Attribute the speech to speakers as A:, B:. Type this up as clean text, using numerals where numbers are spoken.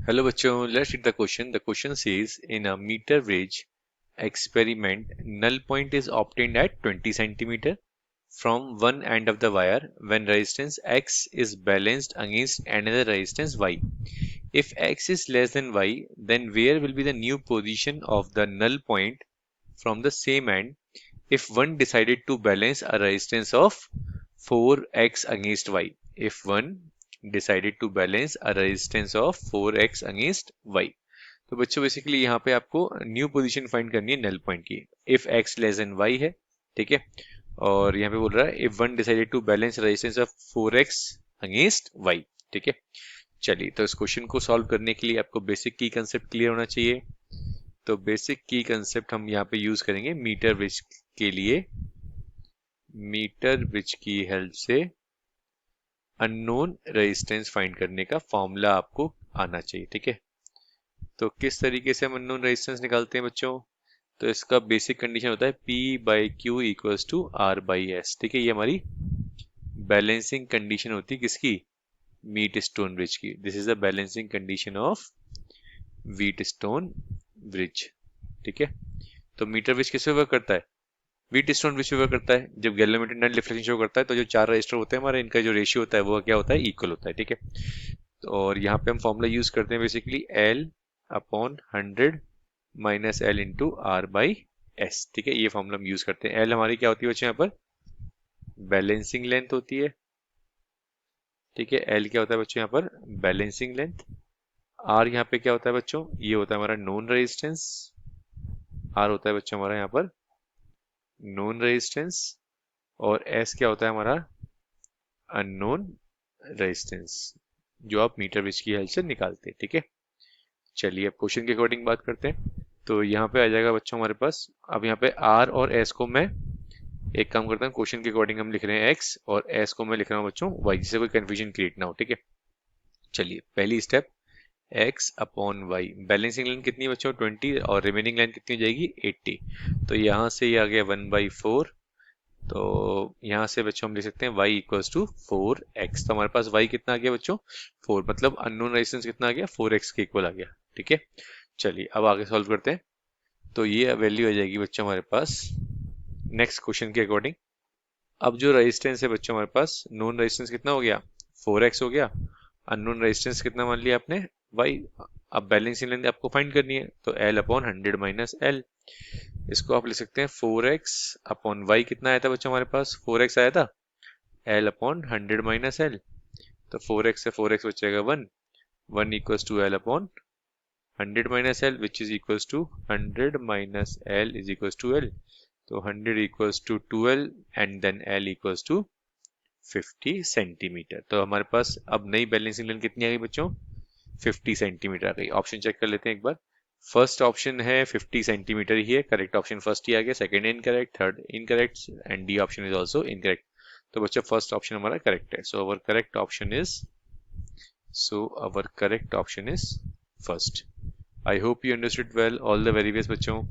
A: Hello बच्चों, let's read the question. The question says in a meter bridge experiment, null point is obtained at 20 centimeter from one end of the wire when resistance X is balanced against another resistance Y. If X is less than Y, then where will be the new position of the null point from the same end if one decided to balance a resistance of 4x against y? If one decided to balance a resistance of 4x against y, तो बच्चों basically यहाँ पे आपको new position find करनी है null point की। If x less than y है, ठीक है, और यहाँ पे बोल रहा है if one decided to balance resistance of 4x against y, ठीक है। चलिए, तो इस क्वेश्चन को सॉल्व करने के लिए आपको बेसिक की कंसेप्ट क्लियर होना चाहिए। तो बेसिक की कंसेप्ट हम यहाँ पे यूज करेंगे मीटर ब्रिज के लिए। मीटर ब्रिज की हेल्प से अननोन रेजिस्टेंस फाइंड करने का फॉर्मूला आपको आना चाहिए, ठीक है। तो किस तरीके से हम अननोन रेजिस्टेंस निकालते हैं बच्चों? तो इसका बेसिक कंडीशन होता है P by Q equals to R by S, ठीक है। ये हमारी बैलेंसिंग कंडीशन होती है किसकी? मीट स्टोन ब्रिज की। This is the balancing condition of wheat stone bridge, ठीक है। तो मीटर ब्रिज किससे वर्क करता है? व्हीट स्टोन ब्रिज पे वर्क करता है। जब गैल्वेमीटर नेट डिफ्लेक्शन शो करता है तो जो चार रजिस्टर होते हैं हमारे, इनका जो रेशियो होता है वो क्या होता है? इक्वल होता है, ठीक है। और यहाँ पे हम फॉर्मूला यूज करते हैं basically L upon 100 minus L into R by S, ठीक है। ये फॉर्मूला हम यूज करते हैं। L हमारी क्या होती है बच्चों? यहाँ पर बैलेंसिंग लेंथ होती है, ठीक है। L क्या होता है बच्चों? यहाँ पर बैलेंसिंग लेंथ। R यहाँ पे क्या होता है बच्चों? ये होता है हमारा नोन रेजिस्टेंस। R होता है बच्चों हमारा यहाँ पर नोन रेजिस्टेंस। और S क्या होता है हमारा? अननोन रेजिस्टेंस, जो आप मीटर ब्रिज की हेल्प से निकालते हैं, ठीक है। चलिए अब क्वेश्चन के अकॉर्डिंग बात करते हैं। तो यहाँ पे आ जाएगा बच्चों हमारे पास, अब यहाँ पे R और S को मैं एक काम करता हूँ, क्वेश्चन के अकॉर्डिंग हम लिख रहे हैं X और S को मैं लिख रहा हूँ बच्चों Y, जिससे कोई कंफ्यूजन क्रिएट ना हो, ठीक है। चलिए पहली step, X upon y. Balancing line कितनी है बच्चों? 20, और रिमेनिंग लाइन कितनी हो जाएगी? 80। तो यहाँ से ये आ गया 1/4। तो यहाँ से बच्चों हम लिख सकते हैं y इक्वल्स टू 4x। तो हमारे पास y कितना आ गया बच्चों? 4, मतलब अननोन रेजिस्टेंस कितना आ गया? 4x के इक्वल आ गया, ठीक है। चलिए अब आगे सॉल्व करते हैं। तो ये वैल्यू आ जाएगी बच्चों हमारे पास नेक्स्ट क्वेश्चन के अकॉर्डिंग। अब जो रेजिस्टेंस है बच्चों हमारे पास, नोन रेजिस्टेंस कितना हो गया? 4x हो गया। अननोन रेजिस्टेंस कितना मान लिया आपने? y। अब बैलेंसिंग लेंथ आपको फाइंड करनी है, तो L अपॉन 100 माइनस L। इसको आप लिख सकते हैं 4x अपॉन y। कितना आया था बच्चों हमारे पास? 4x आया था। L upon 100 minus L। तो 4x से 4x बचेगा 1। 1 equals to L upon 100 minus L, which is equals to 100 minus L is equals to L। तो 100 equals to 12 and then L equals to 50 centimetre. तो हमारे पास अब नई बैलेंसिंग लाइन कितनी आ गई बच्चों? 50 सेंटीमीटर आ गई। ऑप्शन चेक कर लेते हैं एक बार। फर्स्ट ऑप्शन है 50 सेंटीमीटर ही है, करेक्ट ऑप्शन फर्स्ट ही आ गया। Second incorrect, third incorrect and D option is also incorrect. तो बच्चों फर्स्ट ऑप्शन हमारा करेक्ट है। So our correct option is first. I hope you understood well. All the very best बच्चों।